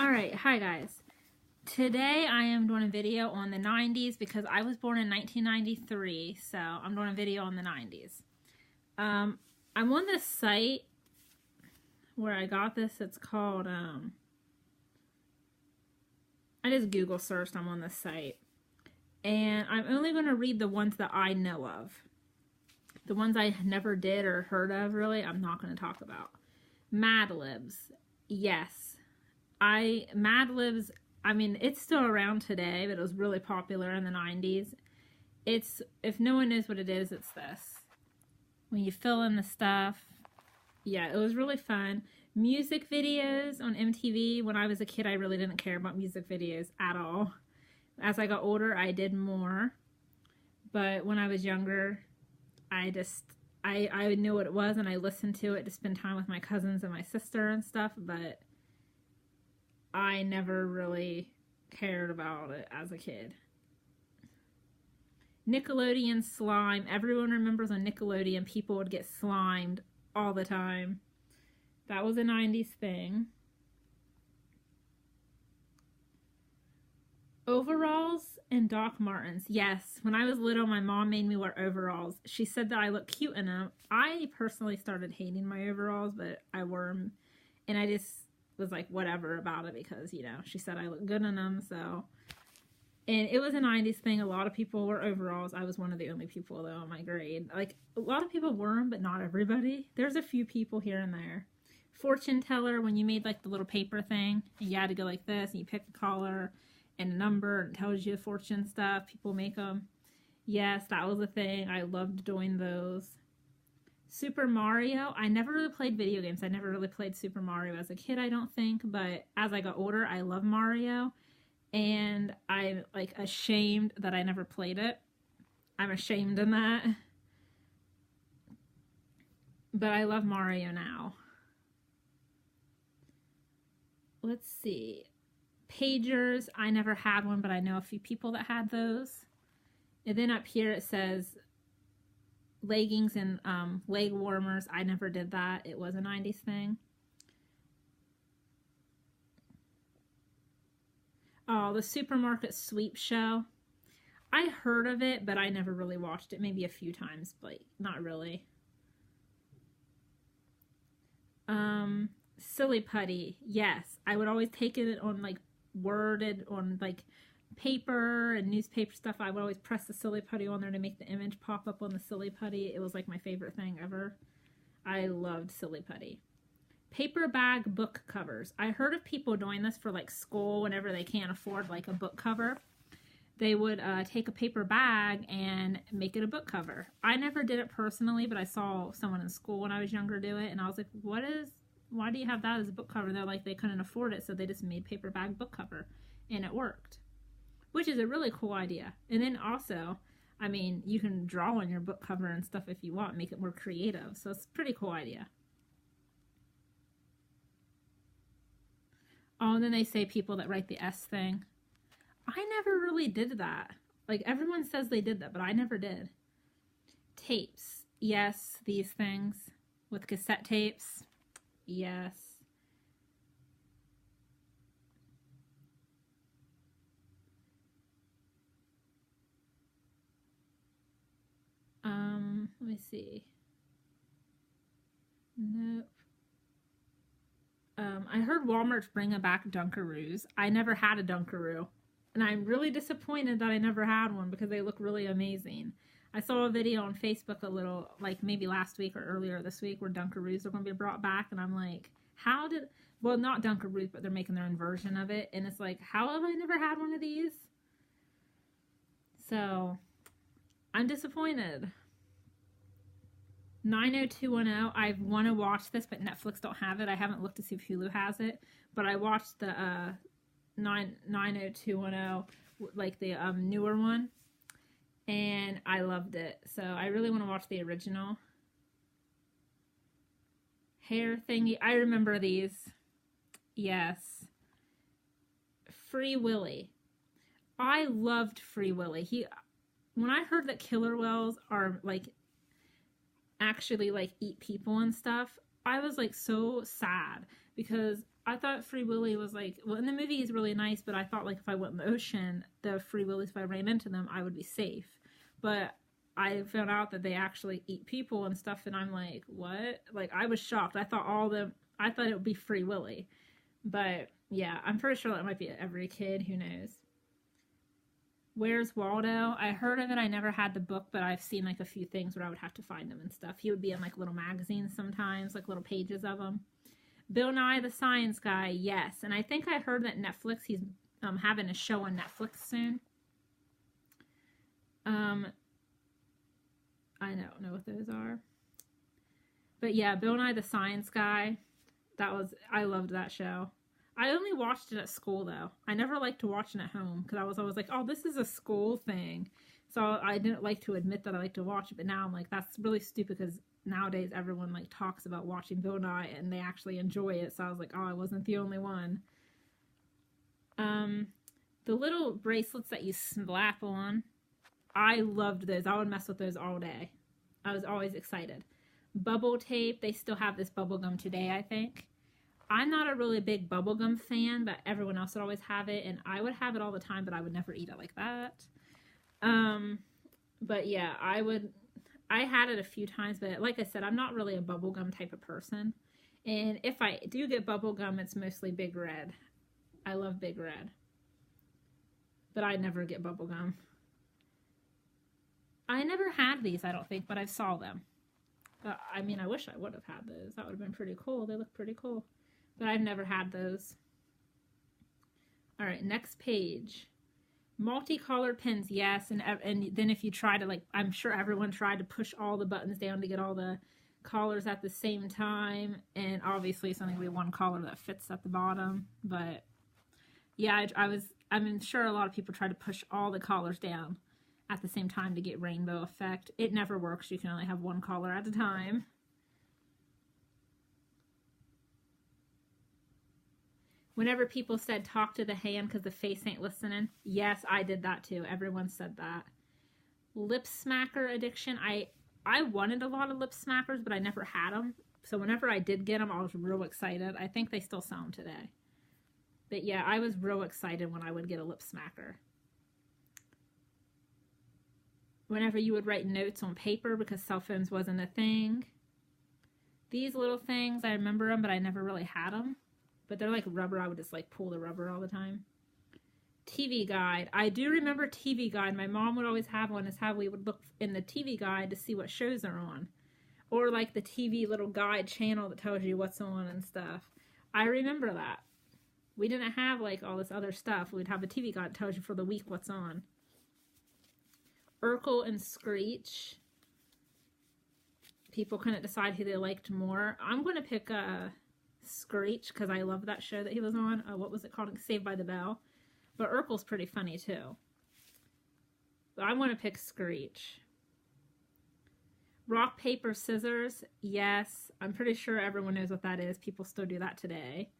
Alright, hi guys. Today I am doing a video on the 90s because I was born in 1993, so I'm doing a video on the 90s. I'm on this site where I got this. It's called, I just Google searched, I'm on this site. And I'm only going to read the ones that I know of. The ones I never did or heard of, really, I'm not going to talk about. Mad Libs. Yes. Mad Libs, I mean, it's still around today, but it was really popular in the 90s. If no one knows what it is, it's this. When you fill in the stuff. Yeah, it was really fun. Music videos on MTV. When I was a kid, I really didn't care about music videos at all. As I got older, I did more. But when I was younger, I knew what it was and I listened to it to spend time with my cousins and my sister and stuff, but I never really cared about it as a kid. Nickelodeon slime. Everyone remembers on Nickelodeon people would get slimed all the time. That was a 90s thing. Overalls and Doc Martens. Yes, when I was little, my mom made me wear overalls. She said that I look cute in them. I personally started hating my overalls, but I wore them, and I just was like whatever about it because, you know, she said I look good in them, so. And it was a 90s thing. A lot of people wore overalls. I was one of the only people, though, in my grade. Like, a lot of people wore them, but not everybody. There's a few people here and there. Fortune teller, when you made, like, the little paper thing, and you had to go like this, and you pick a color and a number, and it tells you the fortune stuff. People make them. Yes, that was a thing. I loved doing those. Super Mario. I never really played video games. I never really played Super Mario as a kid, I don't think. But as I got older, I love Mario. And I'm, like, ashamed that I never played it. I'm ashamed in that. But I love Mario now. Let's see. Pagers. I never had one, but I know a few people that had those. And then up here it says leggings and leg warmers. I never did that. It was a 90s thing. Oh, the supermarket sweep show. I heard of it, but I never really watched it. Maybe a few times, but not really. Silly putty. Yes, I would always take it on, like, worded on, like, paper and newspaper stuff. I would always press the silly putty on there to make the image pop up on the silly putty. It was like my favorite thing ever. I loved silly putty. Paper bag book covers. I heard of people doing this for, like, school whenever they can't afford, like, a book cover. They would take a paper bag and make it a book cover. I never did it personally, but I saw someone in school when I was younger do it, and I was like, why do you have that as a book cover? They're like, they couldn't afford it, so they just made paper bag book cover, and it worked. Which is a really cool idea. And then also, I mean, you can draw on your book cover and stuff if you want, make it more creative. So it's a pretty cool idea. Oh, and then they say people that write the S thing. I never really did that. Like, everyone says they did that, but I never did. Tapes. Yes, these things. With cassette tapes. Yes. Let me see. Nope. I heard Walmart's bringing back Dunkaroos. I never had a Dunkaroo. And I'm really disappointed that I never had one because they look really amazing. I saw a video on Facebook a little, like maybe last week or earlier this week where Dunkaroos are going to be brought back. And I'm like, well, not Dunkaroos, but they're making their own version of it. And it's like, how have I never had one of these? So, I'm disappointed. 90210. I want to watch this, but Netflix don't have it. I haven't looked to see if Hulu has it, but I watched the 90210, like the newer one, and I loved it. So I really want to watch the original. Hair thingy. I remember these. Yes. Free Willy. I loved Free Willy. When I heard that killer whales are, like, actually, like, eat people and stuff, I was, like, so sad because I thought Free Willy was like, well, in the movie he's really nice, but I thought like if I went in the ocean, the Free Willies, if I ran into them, I would be safe. But I found out that they actually eat people and stuff, and I'm like, what? Like, I was shocked. I thought it would be Free Willy. But yeah, I'm pretty sure that might be every kid. Who knows? Where's Waldo? I heard of it. I never had the book, but I've seen like a few things where I would have to find them and stuff. He would be in like little magazines sometimes, like little pages of them. Bill Nye the Science Guy, yes. And I think I heard that Netflix, he's having a show on Netflix soon. I don't know what those are. But yeah, Bill Nye the Science Guy, I loved that show. I only watched it at school, though. I never liked to watch it at home, because I was always like, oh, this is a school thing. So I didn't like to admit that I like to watch it, but now I'm like, that's really stupid, because nowadays everyone like talks about watching Bill Nye and they actually enjoy it. So I was like, oh, I wasn't the only one. The little bracelets that you slap on, I loved those. I would mess with those all day. I was always excited. Bubble tape, they still have this bubble gum today, I think. I'm not a really big bubblegum fan, but everyone else would always have it, and I would have it all the time, but I would never eat it like that. But yeah, I had it a few times, but like I said, I'm not really a bubblegum type of person. And if I do get bubblegum, it's mostly Big Red. I love Big Red. But I never get bubblegum. I never had these, I don't think, but I saw them. But, I mean, I wish I would have had those. That would have been pretty cool. They look pretty cool. But I've never had those. All right, next page. Multicolored pens, yes. And then if you try to, like, I'm sure everyone tried to push all the buttons down to get all the collars at the same time. And obviously it's only going to be one collar that fits at the bottom. But, yeah, I'm sure a lot of people try to push all the collars down at the same time to get rainbow effect. It never works. You can only have one collar at a time. Whenever people said talk to the hand because the face ain't listening, yes, I did that too. Everyone said that. Lip smacker addiction. I wanted a lot of lip smackers, but I never had them. So whenever I did get them, I was real excited. I think they still sell them today. But yeah, I was real excited when I would get a lip smacker. Whenever you would write notes on paper because cell phones wasn't a thing. These little things, I remember them, but I never really had them. But they're like rubber. I would just like pull the rubber all the time. TV guide. I do remember TV guide. My mom would always have one. Is how we would look in the TV guide to see what shows are on. Or like the TV little guide channel that tells you what's on and stuff. I remember that. We didn't have like all this other stuff. We'd have a TV guide that tells you for the week what's on. Urkel and Screech. People couldn't decide who they liked more. I'm going to pick Screech because I love that show that he was on. What was it called? Saved by the Bell. But Urkel's pretty funny too. But I want to pick Screech. Rock, paper, scissors. Yes. I'm pretty sure everyone knows what that is. People still do that today.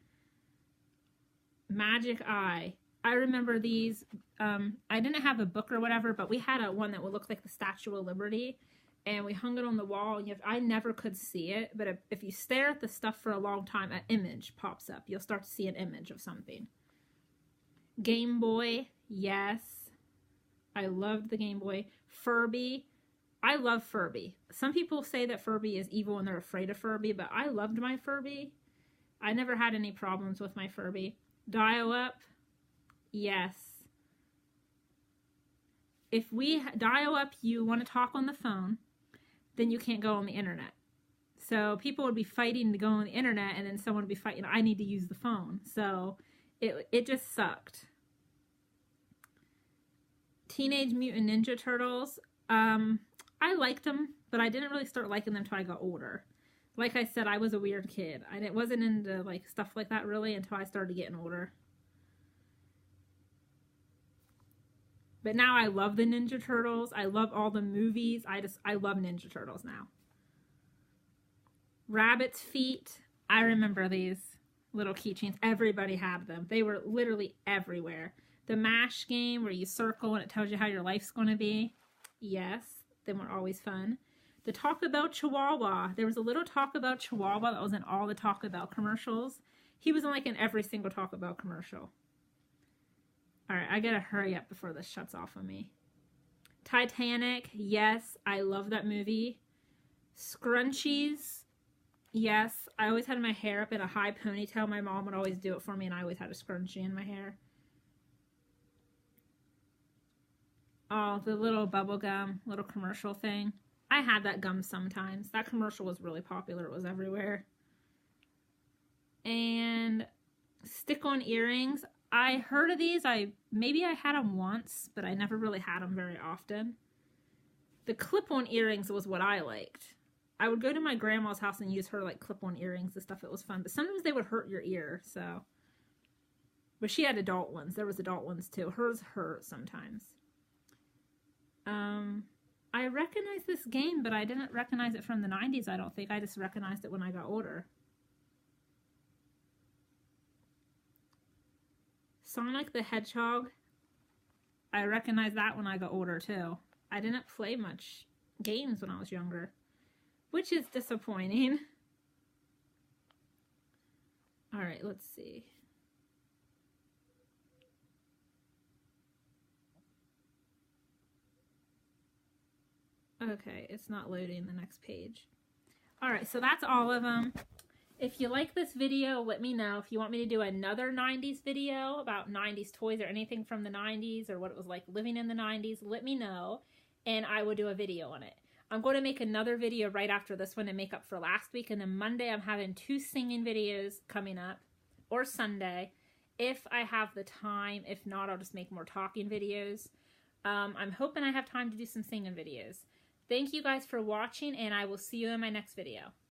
Magic Eye. I remember these. I didn't have a book or whatever, but we had one that would look like the Statue of Liberty. And we hung it on the wall. And I never could see it. But if you stare at the stuff for a long time, an image pops up. You'll start to see an image of something. Game Boy. Yes. I loved the Game Boy. Furby. I love Furby. Some people say that Furby is evil and they're afraid of Furby. But I loved my Furby. I never had any problems with my Furby. Dial-up. Yes. If we dial up, you want to talk on the phone, then you can't go on the internet. So people would be fighting to go on the internet, and then someone would be fighting, I need to use the phone. So it just sucked. Teenage Mutant Ninja Turtles. I liked them, but I didn't really start liking them until I got older. Like I said, I was a weird kid. I wasn't into like stuff like that really until I started getting older. But now I love the Ninja Turtles. I love all the movies. I love Ninja Turtles now. Rabbit's Feet. I remember these little keychains. Everybody had them. They were literally everywhere. The MASH game where you circle and it tells you how your life's going to be. Yes, they were always fun. The Taco Bell Chihuahua. There was a little Taco Bell Chihuahua that was in all the Taco Bell commercials. He was in like in every single Taco Bell commercial. All right, I gotta hurry up before this shuts off on me. Titanic, yes, I love that movie. Scrunchies, yes, I always had my hair up in a high ponytail. My mom would always do it for me, and I always had a scrunchie in my hair. Oh, the little bubble gum, little commercial thing. I had that gum sometimes. That commercial was really popular. It was everywhere. And stick-on earrings. I heard of these. Maybe I had them once, but I never really had them very often. The clip-on earrings was what I liked. I would go to my grandma's house and use her like clip-on earrings and stuff. It was fun, but sometimes they would hurt your ear, so. But she had adult ones. There was adult ones too. Hers hurt sometimes. I recognize this game, but I didn't recognize it from the 90s, I don't think. I just recognized it when I got older. Sonic the Hedgehog. I recognize that when I got older too. I didn't play much games when I was younger, which is disappointing. All right, let's see. Okay, it's not loading the next page. All right, so that's all of them. If you like this video, let me know. If you want me to do another 90s video about 90s toys or anything from the 90s or what it was like living in the 90s, let me know, and I will do a video on it. I'm going to make another video right after this one to make up for last week, and then Monday I'm having 2 singing videos coming up, or Sunday, if I have the time. If not, I'll just make more talking videos. I'm hoping I have time to do some singing videos. Thank you guys for watching, and I will see you in my next video.